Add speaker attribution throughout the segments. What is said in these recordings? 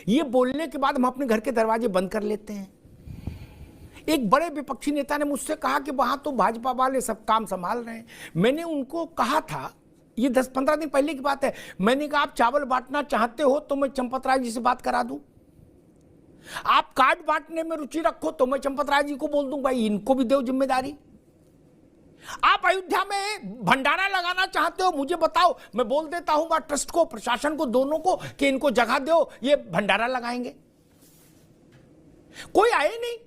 Speaker 1: ये बोलने के बाद हम अपने घर के दरवाजे बंद कर लेते हैं। एक बड़े विपक्षी नेता ने मुझसे कहा कि वहां तो भाजपा वाले सब काम संभाल रहे हैं। मैंने उनको कहा था, ये 10-15 दिन पहले की बात है, मैंने कहा आप चावल बांटना चाहते हो तो मैं चंपत राय जी से बात करा दूं, आप कार्ड बांटने में रुचि रखो तो मैं चंपत राय जी को बोल दूं भाई इनको भी दो जिम्मेदारी, आप अयोध्या में भंडारा लगाना चाहते हो मुझे बताओ, मैं बोल देता हूं ट्रस्ट को, प्रशासन को, दोनों को कि इनको जगह दो, ये भंडारा लगाएंगे। कोई आए नहीं,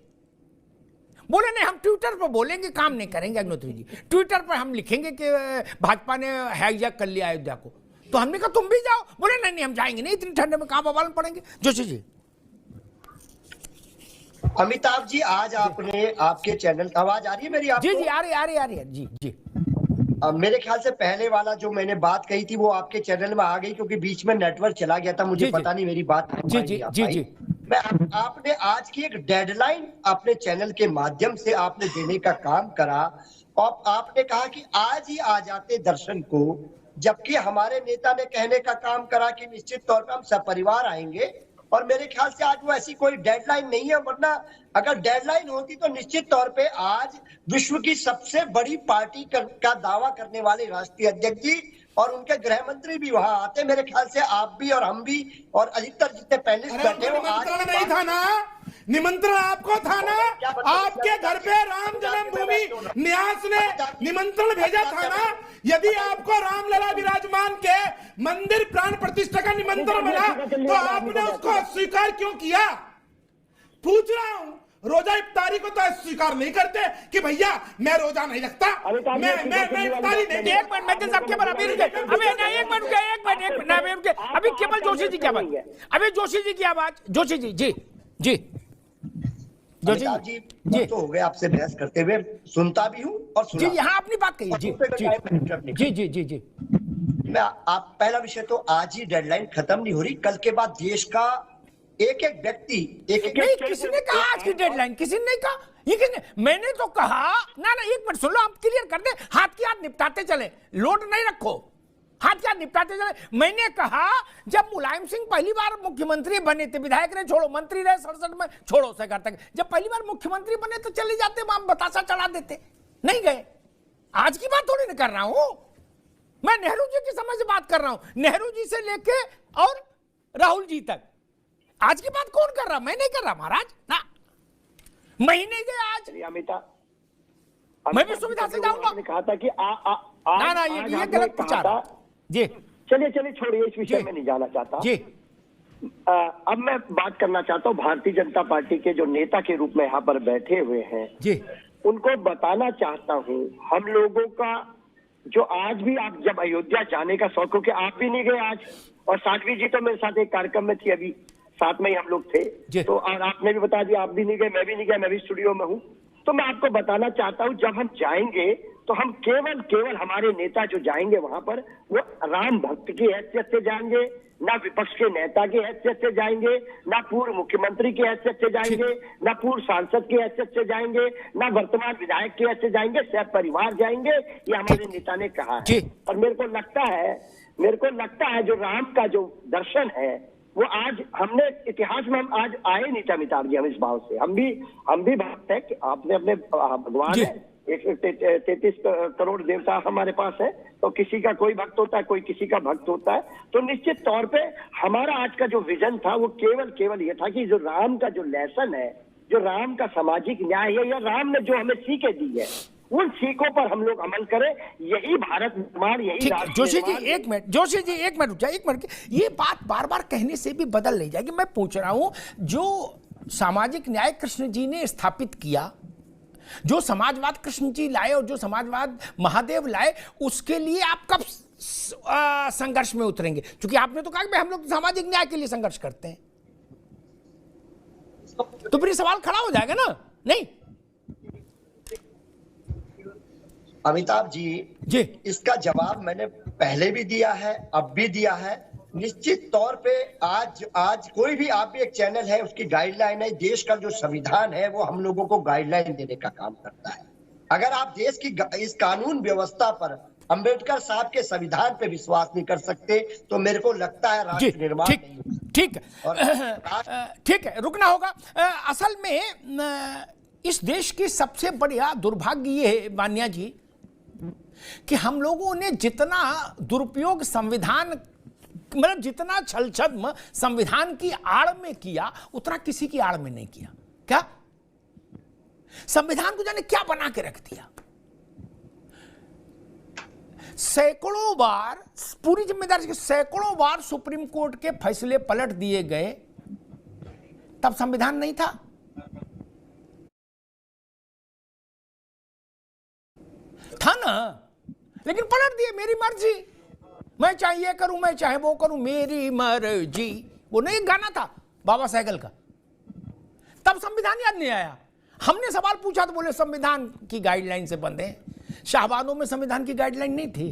Speaker 1: बोले नहीं हम ट्विटर पर बोलेंगे, काम नहीं करेंगे अग्निहोत्री जी, ट्विटर पर हम लिखेंगे कि भाजपा ने हाईजैक कर लिया अयोध्या को। तो हमने कहा तुम भी जाओ, बोले नहीं नहीं हम जाएंगे नहीं, इतनी ठंडे में कहां बवाल में पड़ेंगे। जोशी जी।
Speaker 2: अमिताभ जी, आज आपने आपके चैनल, आवाज आ रही है मेरी आपको?
Speaker 1: जी जी आ रही है जी जी।
Speaker 2: मेरे ख्याल से पहले वाला जो मैंने बात कही थी वो आपके चैनल में आ गई, क्योंकि बीच में नेटवर्क चला गया था, मुझे पता नहीं मेरी बात
Speaker 1: जी जी जी जी।
Speaker 2: आपने आज की एक डेडलाइन अपने चैनल के माध्यम से आपने देने का काम करा, और आपने कहा कि आज ही आ जाते दर्शन को, जबकि हमारे नेता ने कहने का काम करा कि निश्चित तौर पर हम सपरिवार आएंगे। और मेरे ख्याल से आज वो ऐसी कोई डेडलाइन नहीं है, वरना अगर डेडलाइन होती तो निश्चित तौर पे आज विश्व की सबसे बड़ी पार्टी का दावा करने वाले राष्ट्रीय अध्यक्ष जी और उनके गृह मंत्री भी वहां आते। मेरे ख्याल से आप भी और हम भी और अधिकतर जितने पैनलिस्ट बैठे हो, आज
Speaker 3: नहीं था ना, निमंत्रण आपको था ना, आपके घर पे राम जन्मभूमि न्यास ने निमंत्रण भेजा था ना। यदि आपको रामलला विराजमान के मंदिर प्राण प्रतिष्ठा का निमंत्रण मिला तो आपने उसको अस्वीकार क्यों किया? पूछ रहा हूं, रोजा इफ्तारी को तो स्वीकार नहीं करते कि भैया मैं रोजा नहीं रखता, मैं इफ्तारी नहीं।
Speaker 1: एक मिनट मैं सबके बराबर अभी केवल जोशी जी की आवाज, अभी जोशी जी की आवाज, जोशी जी जी जी
Speaker 2: अमिताभ जी तो हो गए आपसे बहस करते हुए, सुनता भी हूँ और
Speaker 1: जी यहाँ अपनी बात कहिए जी जी जी जी जी।
Speaker 2: मैं आप पहला विषय तो आज ही डेडलाइन खत्म नहीं हो रही, कल के बाद देश का एक एक व्यक्ति
Speaker 1: नहीं, किसी ने कहा आज की डेडलाइन, किसी ने नहीं कहा ये, किसने? मैंने तो कहा ना एक मिनट सुन लो, आप क्लियर कर दे, हाथ की हाथ निपटाते चले, लोड नहीं रखो, हाथ क्या निपटाते चले। मैंने कहा जब मुलायम सिंह पहली बार मुख्यमंत्री बने थे, विधायक रहे छोड़ो, मंत्री रहे 67 में छोड़ो सरकार तक, जब पहली बार मुख्यमंत्री बने तो चले जाते, वहां बतासा चढ़ा देते, नहीं गए। आज की बात थोड़ी नहीं कर रहा हूं मैं, नेहरू जी की समझ से बात कर रहा हूं, नेहरू जी से लेके और राहुल जी तक। आज की बात कौन कर रहा? मैं नहीं कर रहा महाराज ना, मैं ही नहीं गया आज।
Speaker 4: अमिताभ,
Speaker 1: मैं भी सुविधा से जाऊंगा।
Speaker 4: कहा था कि
Speaker 1: ना ये गलत प्रचार जी।
Speaker 4: चलिए छोड़िए, इस विषय में नहीं जाना चाहता
Speaker 1: जी।
Speaker 4: अब मैं बात करना चाहता हूँ भारतीय जनता पार्टी के जो नेता के रूप में यहाँ पर बैठे हुए हैं
Speaker 1: जी,
Speaker 4: उनको बताना चाहता हूँ, हम लोगों का जो आज भी, आप जब अयोध्या जाने का शौक हो कि आप भी नहीं गए आज, और साध्वी जी तो मेरे साथ एक कार्यक्रम में थी, अभी साथ में ही हम लोग थे, तो और आपने भी बता दिया आप भी नहीं गए, मैं भी नहीं गया, मैं भी स्टूडियो में हूँ। तो मैं आपको बताना चाहता हूँ, जब हम जाएंगे तो हम केवल हमारे नेता जो जाएंगे वहां पर, वो राम भक्त की हैसियत से जाएंगे, ना विपक्ष के नेता की हैसियत से जाएंगे, ना पूर्व मुख्यमंत्री की हैसियत से जाएंगे, ना पूर्व सांसद की हैसियत से जाएंगे, ना वर्तमान विधायक की हैसियत से जाएंगे, सब परिवार जाएंगे, ये हमारे नेता ने कहा है। और मेरे को लगता है जो राम का जो दर्शन है वो आज हमने इतिहास में, हम आज आए नहीं थे अमिताभ जी, हम इस भाव से, हम भी भक्त है कि आपने अपने भगवान है, 133 करोड़ देवता हमारे पास है, तो किसी का कोई भक्त होता है, कोई किसी का भक्त होता है। तो निश्चित तौर पे हमारा आज का जो विजन था वो केवल ये था कि जो राम का जो लेसन है, जो राम का सामाजिक न्याय है, या राम ने जो हमें सीखें दी है, उन सीखों पर हम लोग अमल करें, यही भारत निर्माण, यही
Speaker 1: जोशी जी एक मिनट, जोशी जी एक मिनट रुक जाए, एक मिनट। ये बात बार बार कहने से भी बदल नहीं जाएगी। मैं पूछ रहा हूं, जो सामाजिक न्याय कृष्ण जी ने स्थापित किया, जो समाजवाद कृष्ण जी लाए और जो समाजवाद महादेव लाए, उसके लिए आप कब संघर्ष में उतरेंगे? क्योंकि आपने तो कहा कि हम लोग सामाजिक न्याय के लिए संघर्ष करते हैं, तो फिर सवाल खड़ा हो जाएगा ना, नहीं?
Speaker 2: अमिताभ जी, इसका जवाब मैंने पहले भी दिया है, अब भी दिया है। निश्चित तौर पे आज कोई भी, आप भी एक चैनल है, उसकी गाइडलाइन है, देश का जो संविधान है वो हम लोगों को गाइडलाइन देने का काम करता है। अगर आप देश की इस कानून व्यवस्था पर, अंबेडकर साहब के संविधान पे विश्वास नहीं कर सकते, तो मेरे को लगता है राष्ट्र निर्माण नहीं।
Speaker 1: ठीक है, ठीक है, रुकना होगा। असल में इस देश की सबसे बढ़िया दुर्भाग्य ये है मान्या जी कि हम लोगों ने जितना दुरुपयोग संविधान, मतलब जितना छलछद्म संविधान की आड़ में किया उतना किसी की आड़ में नहीं किया। क्या संविधान को जाने क्या बना के रख दिया। सैकड़ों बार, पूरी जिम्मेदारी से सैकड़ों बार सुप्रीम कोर्ट के फैसले पलट दिए गए, तब संविधान नहीं था। था ना, लेकिन पलट दिए, मेरी मर्जी, मैं चाहे ये करूं, मैं चाहे वो करूं, मेरी मर्जी। वो नहीं गाना था बाबा सहगल का। तब संविधान याद नहीं आया। हमने सवाल पूछा तो बोले संविधान की गाइडलाइन से बंधे। शाहबानों में संविधान की गाइडलाइन नहीं थी।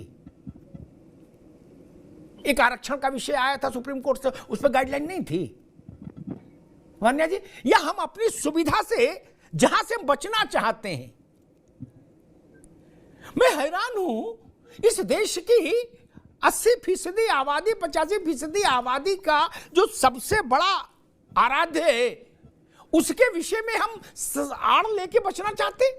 Speaker 1: एक आरक्षण का विषय आया था सुप्रीम कोर्ट से, उस पर गाइडलाइन नहीं थी मान्या जी। या हम अपनी सुविधा से जहां से बचना चाहते हैं। मैं हैरान हूं, इस देश की 80% आबादी, 85% आबादी का जो सबसे बड़ा आराध्य है, उसके विषय में हम आड़ लेके बचना चाहते।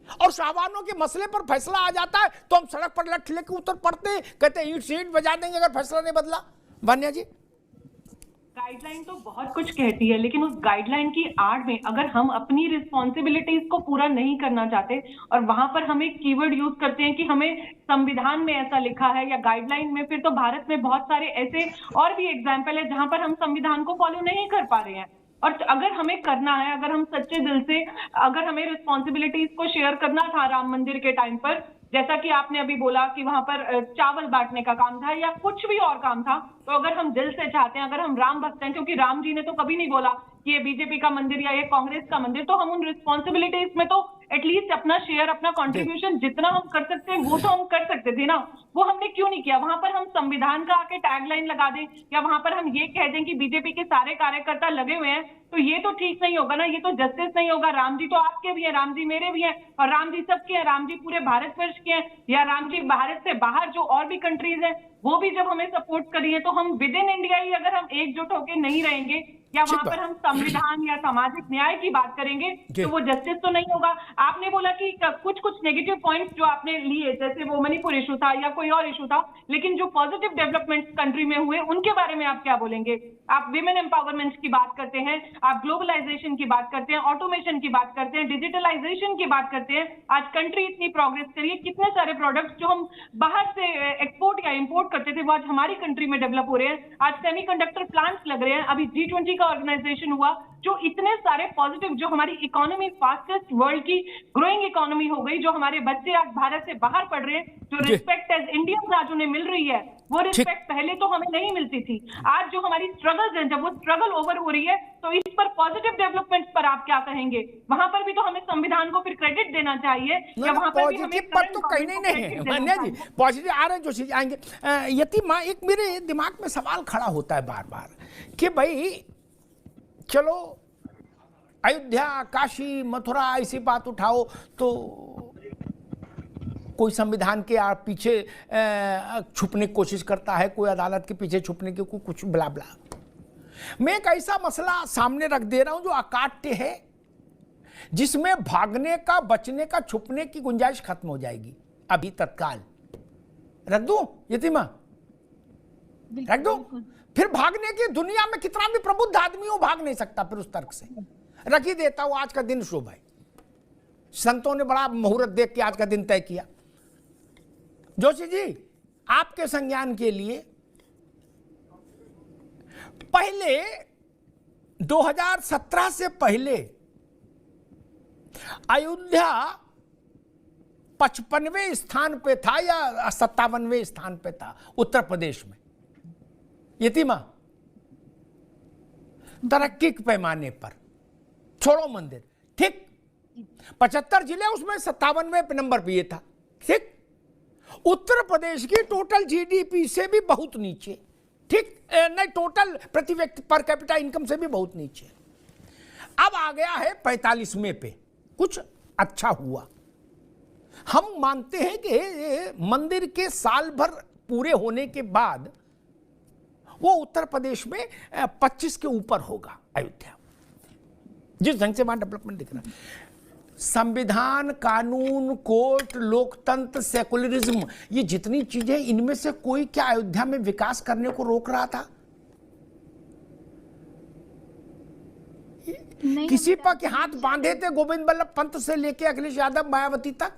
Speaker 1: और शाहबानों के मसले पर फैसला आ जाता है तो हम सड़क पर लठ लेके उतर पड़ते हैं, कहते हैं ईंट से ईंट बजा देंगे अगर फैसला नहीं बदला। वान्या जी,
Speaker 5: गाइडलाइन तो बहुत कुछ कहती है, लेकिन उस गाइडलाइन की आड़ में अगर हम अपनी रिस्पॉन्सिबिलिटीज को पूरा नहीं करना चाहते और वहां पर हम एक कीवर्ड यूज करते हैं कि हमें संविधान में ऐसा लिखा है या गाइडलाइन में, फिर तो भारत में बहुत सारे ऐसे और भी एग्जाम्पल है जहां पर हम संविधान को फॉलो नहीं कर पा रहे हैं। और अगर हमें करना है, अगर हम सच्चे दिल से, अगर हमें रिस्पॉन्सिबिलिटीज को शेयर करना था राम मंदिर के टाइम पर, जैसा कि आपने अभी बोला कि वहां पर चावल बांटने का काम था या कुछ भी और काम था, तो अगर हम दिल से चाहते हैं, अगर हम राम भक्त हैं, क्योंकि राम जी ने तो कभी नहीं बोला कि ये बीजेपी का मंदिर या ये कांग्रेस का मंदिर, तो हम उन रिस्पॉन्सिबिलिटीज में तो एटलीस्ट अपना शेयर, अपना कंट्रीब्यूशन जितना हम कर सकते हैं वो तो हम कर सकते थे ना। वो हमने क्यों नहीं किया। वहां पर हम संविधान का आके टैगलाइन लगा दें या वहां पर हम ये कह दें कि बीजेपी के सारे कार्यकर्ता लगे हुए हैं, तो ये तो ठीक नहीं होगा ना, ये तो जस्टिस नहीं होगा। राम जी तो आपके भी हैं, राम जी मेरे भी हैं, और राम जी सबके हैं, राम जी पूरे भारतवर्ष के हैं, या राम जी भारत से बाहर जो और भी कंट्रीज हैं वो भी जब हमें सपोर्ट करिए, तो हम विद इन इंडिया ही अगर हम एकजुट होकर नहीं रहेंगे या वहां पर हम संविधान या सामाजिक न्याय की बात करेंगे तो वो जस्टिस तो नहीं होगा। आपने बोला कि कुछ कुछ नेगेटिव पॉइंट्स जो आपने लिए, जैसे वो मणिपुर इशू था या कोई और इशू था, लेकिन जो पॉजिटिव डेवलपमेंट कंट्री में हुए उनके बारे में आप क्या बोलेंगे। आप विमेन एम्पावरमेंट की बात करते हैं, आप ग्लोबलाइजेशन की बात करते हैं, ऑटोमेशन की बात करते हैं, डिजिटलाइजेशन की बात करते हैं। आज कंट्री इतनी प्रोग्रेस करिए, कितने सारे प्रोडक्ट्स जो हम बाहर से एक्सपोर्ट या इंपोर्ट करते थे वो आज हमारी कंट्री में डेवलप हो रहे हैं। आज सेमीकंडक्टर प्लांट्स लग रहे हैं, अभी G20 का ऑर्गेनाइजेशन हुआ, जो इतने सारे पॉजिटिव, जो हमारी इकोनॉमी फास्टेस्ट वर्ल्ड की ग्रोइंग इकोनॉमी हो गई, जो हमारे बच्चे आज भारत से बाहर पढ़ रहे हैं, जो रिस्पेक्ट एज इंडियंस आज उन्हें मिल रही है, वो रिस्पेक्ट पहले तो हमें नहीं मिलती थी। आज जो हमारी स्ट्रगल्स हैं, जब वो स्ट्रगल ओवर हो रही है, तो इस पर पॉजिटिव डेवलपमेंट्स पर आप क्या कहेंगे। वहां पर भी तो हमें संविधान को फिर क्रेडिट देना चाहिए या वहां पर भी हमें
Speaker 1: पर तो कहीं नहीं है मान्या जी। पॉजिटिव आ रहे हैं जो चीज आएंगे। यतीमा, एक मेरे दिमाग में सवाल खड़ा होता है बार बार कि भाई चलो अयोध्या, काशी, मथुरा ऐसी बात उठाओ तो कोई संविधान के पीछे छुपने की कोशिश करता है, कोई अदालत के पीछे छुपने की, कोई कुछ ब्ला ब्ला। मैं एक ऐसा मसला सामने रख दे रहा हूं जो अकाट्य है, जिसमें भागने का, बचने का, छुपने की गुंजाइश खत्म हो जाएगी। अभी तत्काल रख दूं यतीमा, रख दूं। फिर भागने की, दुनिया में कितना भी प्रबुद्ध आदमी हो भाग नहीं सकता। फिर उस तर्क से रख ही देता हूं। आज का दिन शुभ है, संतों ने बड़ा मुहूर्त देख के आज का दिन तय किया। जोशी जी, आपके संज्ञान के लिए पहले 2017 से पहले अयोध्या 55वें स्थान पे था या 57वें स्थान पे था उत्तर प्रदेश में। यतीमा, तरक्की के पैमाने पर छोड़ो मंदिर, ठीक, 75 जिले, उसमें 57वें नंबर पे ये था, ठीक। उत्तर प्रदेश की टोटल जीडीपी से भी बहुत नीचे, ठीक, नहीं, टोटल प्रति व्यक्ति पर कैपिटा इनकम से भी बहुत नीचे। अब आ गया है 45वें पे। कुछ अच्छा हुआ। हम मानते हैं कि मंदिर के साल भर पूरे होने के बाद वो उत्तर प्रदेश में 25 के ऊपर होगा अयोध्या, जिस ढंग से वहां डेवलपमेंट दिख रहा है। संविधान, कानून, कोर्ट, लोकतंत्र, सेकुलरिज्म, ये जितनी चीजें, इनमें से कोई क्या अयोध्या में विकास करने को रोक रहा था? किसी पर के हाथ बांधे थे गोविंद बल्लभ पंत से लेके अखिलेश यादव, मायावती तक,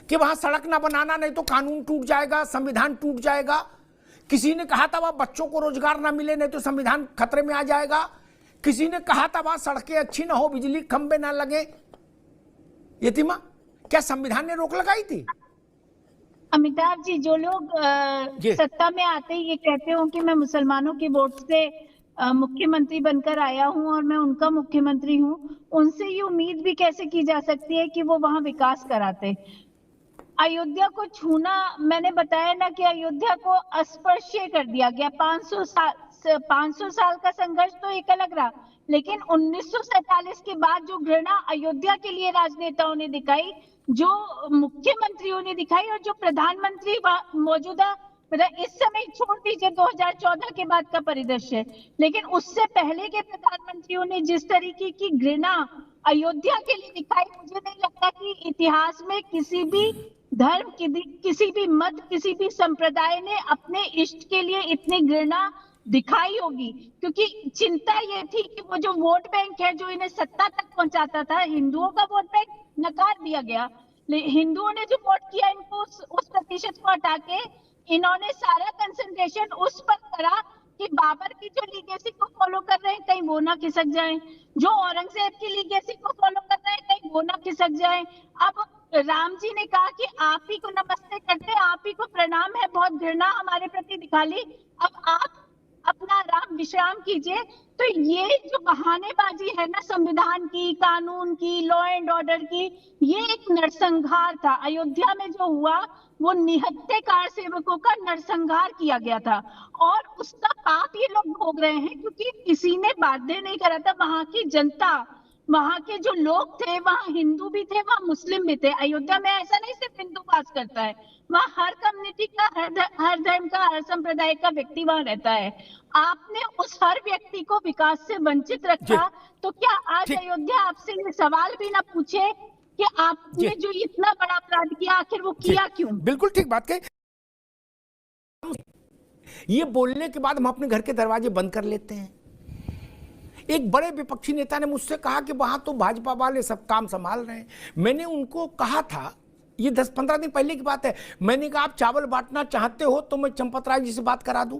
Speaker 1: कि वहां सड़क ना बनाना, नहीं तो कानून टूट जाएगा, संविधान टूट जाएगा। किसी ने कहा था वहां बच्चों को रोजगार ना मिले, नहीं तो संविधान खतरे में आ जाएगा। किसी ने कहा था वहां सड़कें अच्छी ना हो, बिजली खंबे ना लगे। यतिमा, क्या संविधान ने रोक लगाई थी?
Speaker 6: अमिताभ जी, जो लोग सत्ता में आते ही ये कहते हो कि मैं मुसलमानों के वोट से मुख्यमंत्री बनकर आया हूं और मैं उनका मुख्यमंत्री हूं, उनसे ये उम्मीद भी कैसे की जा सकती है कि वो वहां विकास कराते? अयोध्या को छूना, मैंने बताया ना कि अयोध्या को अस्पृश्य कर दिया गया। 500 साल का संघर्ष तो एक अलग रहा, लेकिन 1947 के बाद जो घृणा अयोध्या के लिए राजनेताओं ने दिखाई, जो मुख्यमंत्रियों ने दिखाई, और जो प्रधानमंत्री मौजूदा, मतलब इस समय छोड़ दीजिए 2014 के बाद का परिदृश्य, लेकिन उससे पहले के प्रधानमंत्रियों ने जिस तरीके की घृणा अयोध्या के लिए दिखाई, मुझे नहीं लगता कि इतिहास में किसी भी धर्म, किसी भी मत, किसी भी संप्रदाय ने अपने इष्ट के लिए इतनी घृणा दिखाई होगी। क्योंकि चिंता ये थी कि वो जो वोट बैंक है जो इन्हें सत्ता तक पहुंचाता था, हिंदुओं का वोट बैंक नकार दिया गया। हिंदुओं ने जो वोट किया, इनको उस प्रतिशत को हटा के इन्होंने सारा कंसंट्रेशन उस पर करा कि बाबर की जो लीगेसी को फॉलो कर रहे हैं कहीं वो ना खिसक जाएं, जो औरंगजेब की लीगेसी को फॉलो कर रहे हैं कहीं वो ना खिसक जाएं। अब राम जी ने कहा कि आप ही को नमस्ते करते, आप ही को प्रणाम है, बहुत घृणा हमारे प्रति दिखा ली, अब आप अपना राम विश्राम कीजिए। तो ये जो बहानेबाजी है ना संविधान की, कानून की, लॉ एंड ऑर्डर की, ये एक नरसंहार था। अयोध्या में जो हुआ वो निहत्थे कार सेवकों का नरसंहार किया गया था, और उसका पाप ये लोग भोग रहे हैं क्योंकि किसी ने बाध्य नहीं करा था। वहां की जनता, वहां के जो लोग थे, वहां हिंदू भी थे, वहां मुस्लिम भी थे। अयोध्या में ऐसा नहीं सिर्फ हिंदू वास करता है, वहां हर कम्युनिटी का, हर धर्म का, हर संप्रदाय का व्यक्ति वहां रहता है। आपने उस हर व्यक्ति को विकास से वंचित रखा, तो क्या आज अयोध्या आपसे ये सवाल भी ना पूछे कि आपने जो इतना बड़ा अपराध किया, आखिर वो किया क्यों?
Speaker 1: बिल्कुल ठीक बात कही। ये बोलने के बाद हम अपने घर के दरवाजे बंद कर लेते हैं। एक बड़े विपक्षी नेता ने मुझसे कहा कि वहां तो भाजपा वाले सब काम संभाल रहे हैं। मैंने उनको कहा था, ये 10-15 दिन पहले की बात है, मैंने कहा आप चावल बांटना चाहते हो तो मैं चंपत राय जी से बात करा दूं,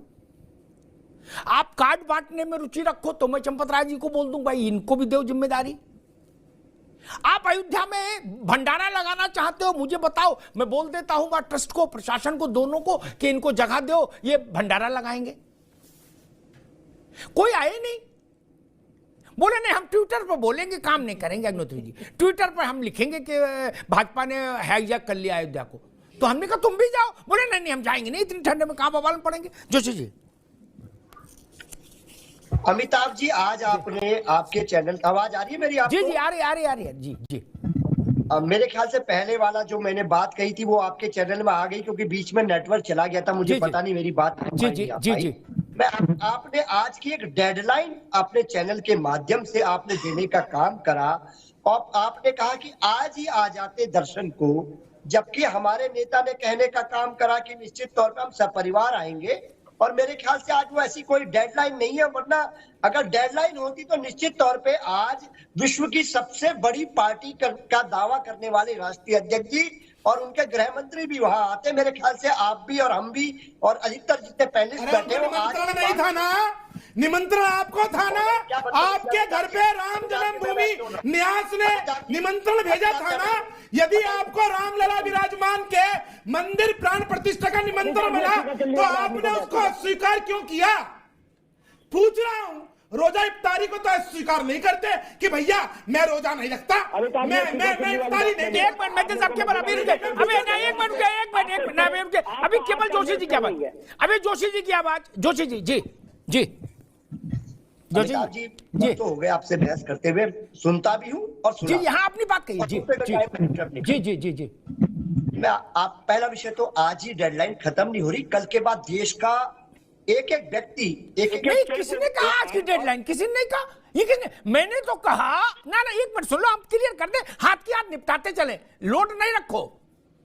Speaker 1: आप कार्ड बांटने में रुचि रखो तो मैं चंपत राय जी को बोल दूं भाई इनको भी दो जिम्मेदारी, आप अयोध्या में भंडारा लगाना चाहते हो मुझे बताओ, मैं बोल देता हूं वहां ट्रस्ट को, प्रशासन को, दोनों को कि इनको जगह दो, ये भंडारा लगाएंगे। कोई आए नहीं, बोले नहीं हम ट्विटर पर बोलेंगे, काम नहीं करेंगे अग्निहोत्री जी, ट्विटर पर हम लिखेंगे कि भाजपा ने हाईजैक कर लिया अयोध्या को। तो हमने कहा तुम भी जाओ, बोले नहीं नहीं हम जाएंगे नहीं, इतनी ठंडे में कहां बवाल पड़ेंगे। जोशी जी।
Speaker 2: अमिताभ जी, आज आपने, आपके चैनल, आवाज आ रही है मेरी आपको?
Speaker 1: जी जी आ रही है जी जी।
Speaker 2: मेरे ख्याल से पहले वाला जो मैंने बात कही थी वो आपके चैनल में आ गई, क्योंकि बीच में नेटवर्क चला गया था, मुझे पता नहीं मेरी बात
Speaker 1: जी जी जी जी।
Speaker 2: मैं आपने आज की एक डेडलाइन अपने चैनल के माध्यम से आपने देने का काम करा, और आपने कहा कि आज ही आ जाते दर्शन को, जबकि हमारे नेता ने कहने का काम करा कि निश्चित तौर पर हम सपरिवार आएंगे। और मेरे ख्याल से आज वो ऐसी कोई डेडलाइन नहीं है, वरना अगर डेडलाइन होती तो निश्चित तौर पे आज विश्व की सबसे बड़ी पार्टी का दावा करने वाले राष्ट्रीय अध्यक्ष जी और उनके गृह मंत्री भी वहां आते। मेरे ख्याल से आप भी और हम भी और अधिकतर जितने पैनलिस्ट बैठे हो, आज
Speaker 3: नहीं था ना, निमंत्रण आपको था ना, आपके घर पे राम जन्मभूमि न्यास ने निमंत्रण भेजा था ना। यदि आपको रामलला विराजमान के मंदिर प्राण प्रतिष्ठा का निमंत्रण मिला तो आपने उसको अस्वीकार क्यों किया? पूछ रहा हूं। रोजा इफ्तारी को तो स्वीकार नहीं करते कि भैया मैं रोजा नहीं रखता, मैं इफ्तारी नहीं।
Speaker 1: एक मिनट मैं साहब केवल अभी रुके, अभी ना एक मिनट अभी केवल जोशी जी की आवाज, अभी जोशी जी की आवाज, जोशी जी जी जी
Speaker 2: जी तो हो गए आपसे बहस करते हुए, सुनता भी हूँ और
Speaker 1: जी यहाँ अपनी बात कही जी जी जी जी जी।
Speaker 2: मैं आप पहला विषय तो आज ही डेडलाइन खत्म नहीं हो रही, कल के बाद देश का एक एक व्यक्ति
Speaker 1: नहीं, किसने कहा आज की डेडलाइन? किसी ने नहीं कहा। ये किसने? मैंने तो कहा ना एक मिनट सुन लो, हम क्लियर कर दे, हाथ की हाथ निपटाते चले, लोड नहीं रखो,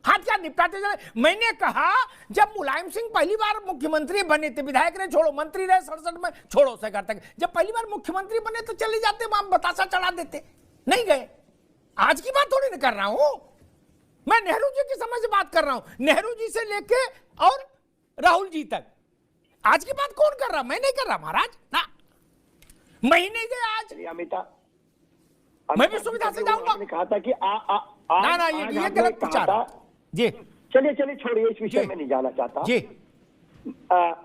Speaker 1: हाथ की हाथ निपटाते चले। मैंने कहा जब मुलायम सिंह पहली बार मुख्यमंत्री बने थे, विधायक रहे छोड़ो, मंत्री रहे 67 में छोड़ो सरकार तक, जब पहली बार मुख्यमंत्री बने तो चले जाते, वहां बतासा चढ़ा देते, नहीं गए। आज की बात थोड़ी नहीं कर रहा हूं मैं, नेहरू जी की समझ से बात कर रहा हूं, नेहरू जी से लेके और राहुल जी तक। आज की बात कौन कर रहा? मैं नहीं कर रहा महाराज ना, मैं ही नहीं गया आज। मैं भी सुविधा से जाऊंगा।
Speaker 4: आपने कहा था कि
Speaker 1: ना ये गलत प्रचार जी।
Speaker 4: चलिए छोड़िए, इस विषय में नहीं जाना चाहता
Speaker 1: जी।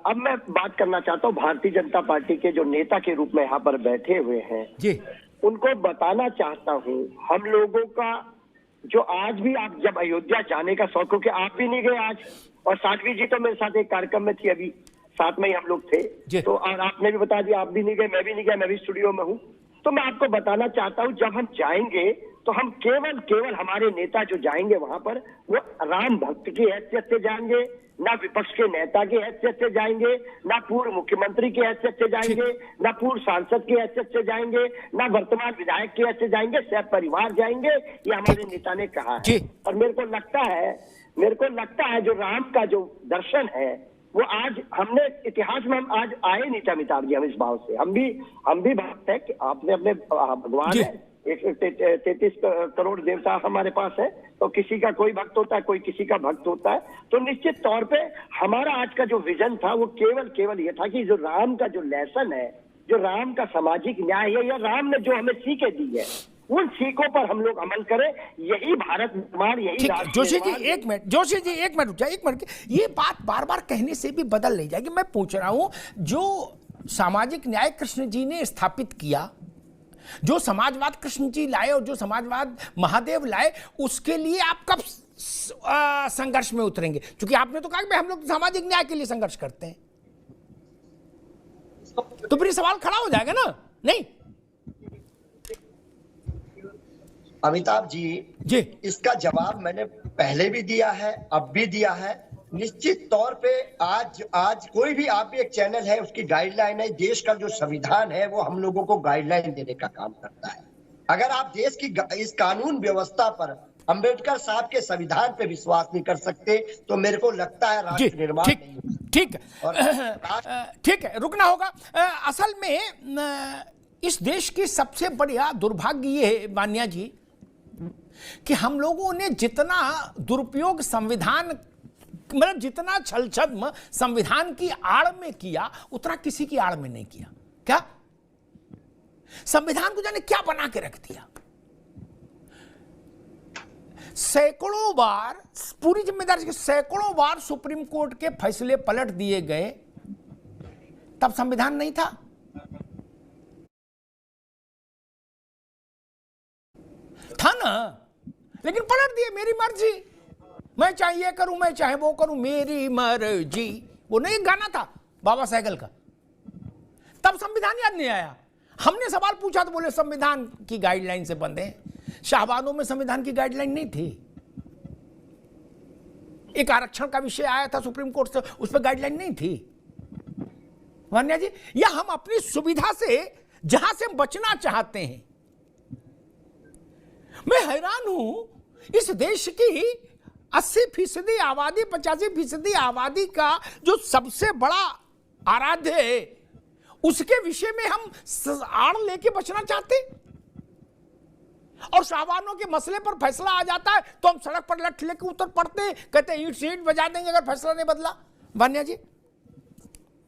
Speaker 4: अब मैं बात करना चाहता हूँ भारतीय जनता पार्टी के जो नेता के रूप में यहाँ पर बैठे हुए हैं
Speaker 1: जी,
Speaker 4: उनको बताना चाहता हूँ, हम लोगों का जो आज भी, आप जब अयोध्या जाने का शौक हो, कि आप भी नहीं गए आज, और साध्वी जी तो मेरे साथ एक कार्यक्रम में थी, अभी साथ में ही हम लोग थे, तो और आपने भी बता दिया आप भी नहीं गए, मैं भी नहीं गया, मैं भी स्टूडियो में हूँ। तो मैं आपको बताना चाहता हूँ, जब हम जाएंगे तो हम केवल हमारे नेता जो जाएंगे वहां पर, वो राम भक्त की हैसियत से जाएंगे, ना विपक्ष के नेता की हैसियत से जाएंगे, ना पूर्व मुख्यमंत्री की हैसियत से जाएंगे, ना पूर्व सांसद की हैसियत से जाएंगे, ना वर्तमान विधायक की हैसियत से जाएंगे, सब परिवार जाएंगे, ये हमारे नेता ने कहा है। और मेरे को लगता है जो राम का जो दर्शन है वो आज हमने इतिहास में, हम आज आए नहीं थे अमिताभ जी, हम इस भाव से, हम भी भक्त है कि आपने अपने भगवान है, 133 करोड़ देवता हमारे पास है, तो किसी का कोई भक्त होता है, कोई किसी का भक्त होता है। तो निश्चित तौर पे हमारा आज का जो विजन था वो केवल ये था कि जो राम का जो लेसन है, जो राम का सामाजिक न्याय है, या राम ने जो हमें सीखें दी है, उन सीखों पर हम लोग अमल करें, यही भारत निर्माण, यही
Speaker 1: जोशी जी एक मिनट रुक जाए, एक मिनट। ये बात बार बार कहने से भी बदल नहीं जाएगी। मैं पूछ रहा हूं, जो सामाजिक न्याय कृष्ण जी ने स्थापित किया, जो समाजवाद कृष्ण जी लाए और जो समाजवाद महादेव लाए, उसके लिए आप कब संघर्ष में उतरेंगे? क्योंकि आपने तो कहा कि हम लोग सामाजिक न्याय के लिए संघर्ष करते हैं, तो फिर सवाल खड़ा हो जाएगा ना, नहीं?
Speaker 2: अमिताभ जी, इसका जवाब मैंने पहले भी दिया है, अब भी दिया है। निश्चित तौर पे आज कोई भी, आप भी एक चैनल है, उसकी गाइडलाइन है, देश का जो संविधान है वो हम लोगों को गाइडलाइन देने का काम करता है। अगर आप देश की इस कानून व्यवस्था पर, अंबेडकर साहब के संविधान पे विश्वास नहीं कर सकते, तो मेरे को लगता है राष्ट्र निर्माण नहीं।
Speaker 1: ठीक है, रुकना होगा। असल में इस देश की सबसे बड़ा दुर्भाग्य ये है मान्या जी, कि हम लोगों ने जितना दुरुपयोग संविधान, मतलब जितना छल छद्म संविधान की आड़ में किया, उतना किसी की आड़ में नहीं किया। क्या संविधान को जाने क्या बना के रख दिया? सैकड़ों बार, पूरी जिम्मेदारी से सैकड़ों बार सुप्रीम कोर्ट के फैसले पलट दिए गए, तब संविधान नहीं था। था ना, लेकिन पलट दिए, मेरी मर्जी, मैं चाहे ये करूं, मैं चाहे वो करूं, मेरी मर्जी। वो नहीं गाना था बाबा साइकिल का? तब संविधान याद नहीं आया। हमने सवाल पूछा तो बोले संविधान की गाइडलाइन से बंधे। शाहबानों में संविधान की गाइडलाइन नहीं थी। एक आरक्षण का विषय आया था सुप्रीम कोर्ट से, उस पर गाइडलाइन नहीं थी। मान्या जी, या हम अपनी सुविधा से जहां से बचना चाहते हैं। मैं हैरान हूं, इस देश की 80% आबादी, 85% आबादी का जो सबसे बड़ा आराध्य है, उसके विषय में हम आड़ लेके बचना चाहते, और शाहबानों के मसले पर फैसला आ जाता है तो हम सड़क पर लठ लेके उतर पड़ते, कहते ईंट से ईंट बजा देंगे अगर फैसला नहीं बदला। वान्या जी,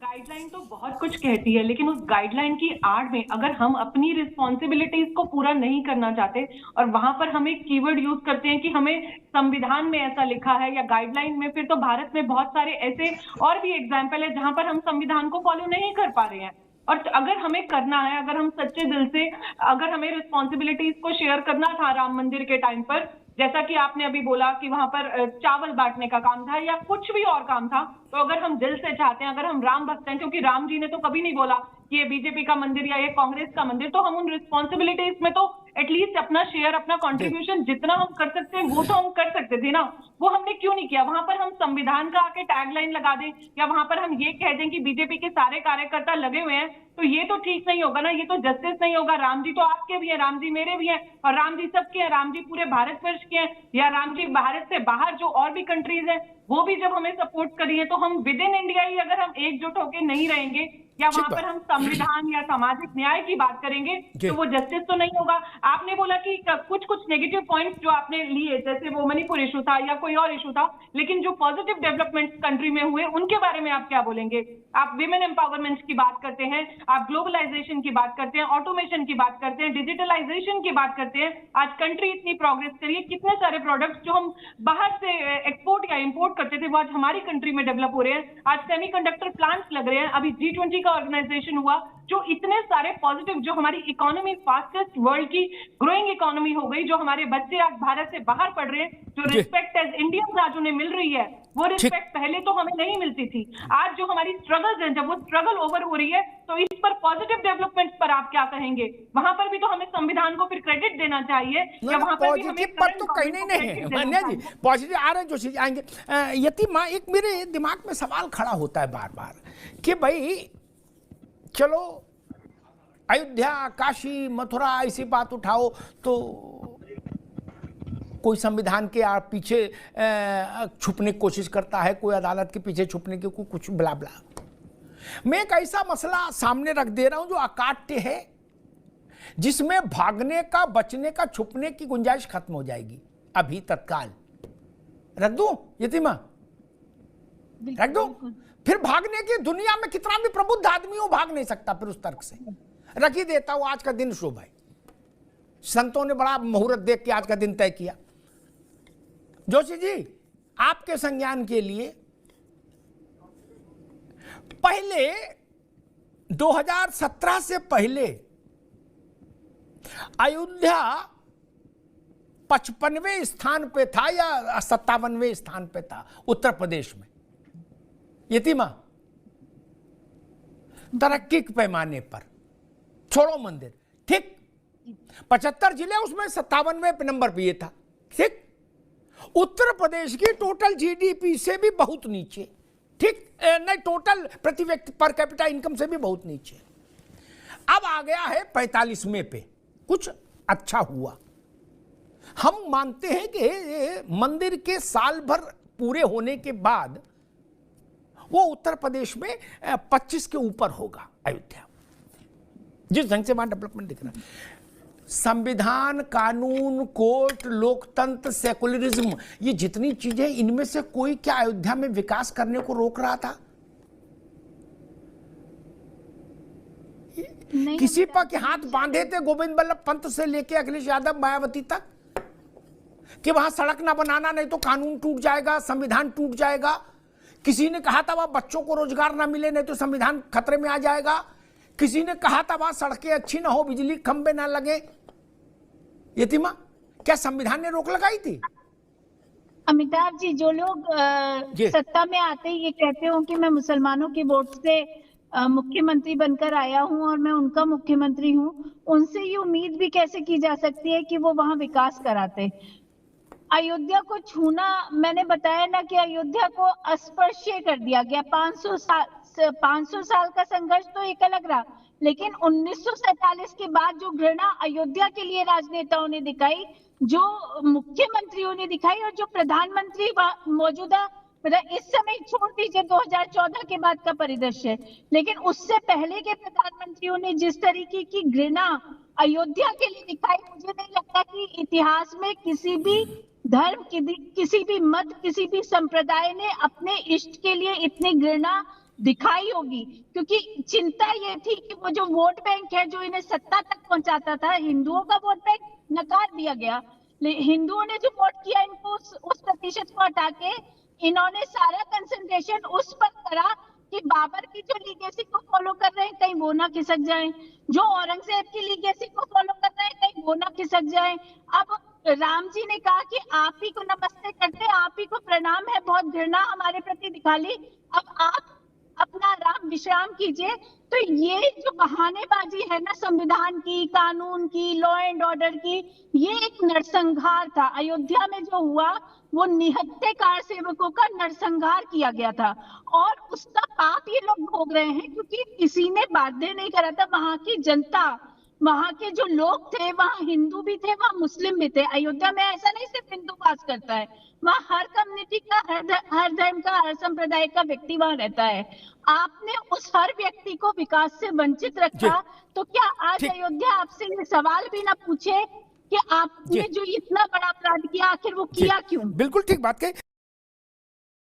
Speaker 5: गाइडलाइन तो बहुत कुछ कहती है, लेकिन उस गाइडलाइन की आड़ में अगर हम अपनी रिस्पॉन्सिबिलिटीज को पूरा नहीं करना चाहते और वहां पर हम एक कीवर्ड यूज करते हैं कि हमें संविधान में ऐसा लिखा है या गाइडलाइन में, फिर तो भारत में बहुत सारे ऐसे और भी एग्जाम्पल है जहां पर हम संविधान को फॉलो नहीं कर पा रहे हैं। और अगर हमें करना है, अगर हम सच्चे दिल से, अगर हमें रिस्पॉन्सिबिलिटीज को शेयर करना था राम मंदिर के टाइम पर, जैसा कि आपने अभी बोला कि वहां पर चावल बांटने का काम था या कुछ भी और काम था, तो अगर हम दिल से चाहते हैं, अगर हम राम भक्त हैं, क्योंकि राम जी ने तो कभी नहीं बोला कि ये बीजेपी का मंदिर या ये कांग्रेस का मंदिर, तो हम उन रिस्पॉन्सिबिलिटीज में तो एटलीस्ट अपना शेयर, अपना कंट्रीब्यूशन जितना हम कर सकते हैं वो तो हम कर सकते थे ना, वो हमने क्यों नहीं किया? वहां पर हम संविधान का आके टैगलाइन लगा दें या वहां पर हम ये कह दें कि बीजेपी के सारे कार्यकर्ता लगे हुए हैं, तो ये तो ठीक नहीं होगा ना, ये तो जस्टिस नहीं होगा। राम जी तो आपके भी हैं, राम जी मेरे भी हैं, और राम जी सबके हैं, राम जी पूरे भारतवर्ष के हैं, या राम जी भारत से बाहर जो और भी कंट्रीज हैं वो भी जब हमें सपोर्ट करिए, तो हम विद इन इंडिया ही अगर हम एकजुट होकर नहीं रहेंगे या वहां पर हम संविधान या सामाजिक न्याय की बात करेंगे तो वो जस्टिस तो नहीं होगा। आपने बोला कि कुछ कुछ नेगेटिव पॉइंट्स जो आपने लिए, जैसे वो मणिपुर इशू था या कोई और इशू था, लेकिन जो पॉजिटिव डेवलपमेंट कंट्री में हुए उनके बारे में आप क्या बोलेंगे? आप विमेन एम्पावरमेंट की बात करते हैं, आप ग्लोबलाइजेशन की बात करते हैं, ऑटोमेशन की बात करते हैं, डिजिटलाइजेशन की बात करते हैं। आज कंट्री इतनी प्रोग्रेस करिए, कितने सारे प्रोडक्ट्स जो हम बाहर से एक्सपोर्ट या इंपोर्ट करते थे वो आज हमारी कंट्री में डेवलप हो रहे हैं। आज सेमीकंडक्टर प्लांट्स लग रहे हैं, अभी G20 का ऑर्गेनाइजेशन हुआ, जो इतने सारे पॉजिटिव, जो हमारी इकोनॉमी फास्टेस्ट वर्ल्ड की ग्रोइंग इकोनॉमी हो गई, जो हमारे बच्चे आज भारत से बाहर पढ़ रहे हैं, जो रिस्पेक्ट एज इंडियंस आज उन्हें मिल रही है, वो रिस्पेक्ट पहले तो हमें नहीं मिलती थी। आज जो हमारी स्ट्रगल्स हैं, जब वो स्ट्रगल ओवर हो रही है, तो इस पर पॉजिटिव डेवलपमेंट्स पर आप क्या कहेंगे? वहां पर भी तो हमें संविधान को फिर क्रेडिट देना चाहिए, या वहां पर भी हमें
Speaker 1: पर तो कहीं नहीं है जी, पॉजिटिव आ रहे हैं, जो चीज आएंगे। यतीमा, एक मेरे दिमाग में सवाल खड़ा होता है बार बार कि भाई चलो अयोध्या, काशी, मथुरा ऐसी बात उठाओ तो कोई संविधान के पीछे छुपने की कोशिश करता है, कोई अदालत के पीछे छुपने की, कोई कुछ ब्ला ब्ला। मैं एक ऐसा मसला सामने रख दे रहा हूं जो अकाट्य है, जिसमें भागने का, बचने का, छुपने की गुंजाइश खत्म हो जाएगी। अभी तत्काल रख दूं यतीमा, रख दूं? फिर भागने की, दुनिया में कितना भी प्रबुद्ध आदमी हो भाग नहीं सकता फिर उस तर्क से। रख ही देता हूं, आज का दिन शुभ है, संतों ने बड़ा मुहूर्त देख के आज का दिन तय किया। जोशी जी, आपके संज्ञान के लिए, पहले 2017 से पहले अयोध्या 55वें स्थान पे था या 57वें स्थान पे था उत्तर प्रदेश में, यतीमा, तरक्की के पैमाने पर, छोड़ो मंदिर, ठीक? 75 जिले, उसमें 57वें नंबर पे ये था, ठीक? उत्तर प्रदेश की टोटल जीडीपी से भी बहुत नीचे, ठीक? नहीं, टोटल प्रति व्यक्ति पर कैपिटा इनकम से भी बहुत नीचे। अब आ गया है 45वें पे, कुछ अच्छा हुआ। हम मानते हैं कि मंदिर के साल भर पूरे होने के बाद वो उत्तर प्रदेश में 25 के ऊपर होगा अयोध्या, जिस ढंग से वहां डेवलपमेंट दिख रहा है। संविधान, कानून, कोर्ट, लोकतंत्र, सेकुलरिज्म, ये जितनी चीजें, इनमें से कोई क्या अयोध्या में विकास करने को रोक रहा था? किसी पर के हाथ बांधे थे गोविंद बल्लभ पंत से लेके अखिलेश यादव, मायावती तक, कि वहां सड़क ना बनाना, नहीं तो कानून टूट जाएगा, संविधान टूट जाएगा। किसी ने कहा था वहां बच्चों को रोजगार ना मिले, नहीं तो संविधान खतरे में आ जाएगा। किसी ने कहा था वहां सड़कें अच्छी ना हो, बिजली खंबे ना लगे। यतीमा, क्या संविधान ने रोक लगाई थी?
Speaker 6: अमिताभ जी, जो लोग सत्ता में आते ही ये कहते हो कि मैं मुसलमानों के वोट से मुख्यमंत्री बनकर आया हूं और मैं उनका मुख्यमंत्री हूं, उनसे ये उम्मीद भी कैसे की जा सकती है कि वो वहां विकास कराते? अयोध्या को छूना, मैंने बताया ना कि अयोध्या को अस्पृश्य कर दिया गया। 500 साल का संघर्ष तो एक अलग रहा, लेकिन 1947 के बाद जो घृणा अयोध्या के लिए राजनेताओं ने दिखाई, जो मुख्यमंत्रियों ने दिखाई, और जो प्रधानमंत्री मौजूदा, मतलब इस समय छोड़ दीजिए 2014 के बाद का परिदृश्य, लेकिन उससे पहले के प्रधानमंत्रियों ने जिस तरीके की घृणा अयोध्या के लिए दिखाई, मुझे नहीं लगता कि इतिहास में किसी भी धर्म, किसी भी मत, किसी भी संप्रदाय ने अपने इष्ट के लिए इतनी घृणा दिखाई होगी। क्योंकि चिंता ये थी कि वो जो वोट बैंक है जो इन्हें सत्ता तक पहुंचाता था, हिंदुओं का वोट बैंक नकार दिया गया। हिंदुओं ने जो वोट किया, इनको उस प्रतिशत को हटा के इन्होंने सारा कंसंट्रेशन उस पर करा कि बाबर की जो लीगेसी को फॉलो कर रहे हैं कहीं वो ना खिसक जाएं, जो औरंगजेब की लीगेसी को फॉलो कर रहे हैं कहीं वो ना खिसक जाएं। अब राम जी ने कहा कि आप ही को नमस्ते करते, आप ही को प्रणाम है, बहुत घृणा हमारे प्रति दिखा ली। अब अपना आराम विश्राम कीजिए। तो ये जो बहानेबाजी है ना संविधान की, कानून की, लॉ एंड ऑर्डर की, ये एक नरसंहार था। अयोध्या में जो हुआ वो निहत्थे कार सेवकों का नरसंहार किया गया था और उसका पाप ये लोग भोग रहे हैं क्योंकि किसी ने बाध्य नहीं करा था। वहां की जनता, वहां के जो लोग थे, वहां हिंदू भी थे, वहां मुस्लिम भी थे। अयोध्या में ऐसा नहीं सिर्फ हिंदू वास करता है, वहां हर कम्युनिटी का, हर धर्म का, हर संप्रदाय का व्यक्ति वहां रहता है। आपने उस हर व्यक्ति को विकास से वंचित रखा, तो क्या आज अयोध्या आपसे ये सवाल भी ना पूछे कि आपने जो इतना बड़ा अपराध किया आखिर वो किया क्यों?
Speaker 1: बिल्कुल ठीक बात कही।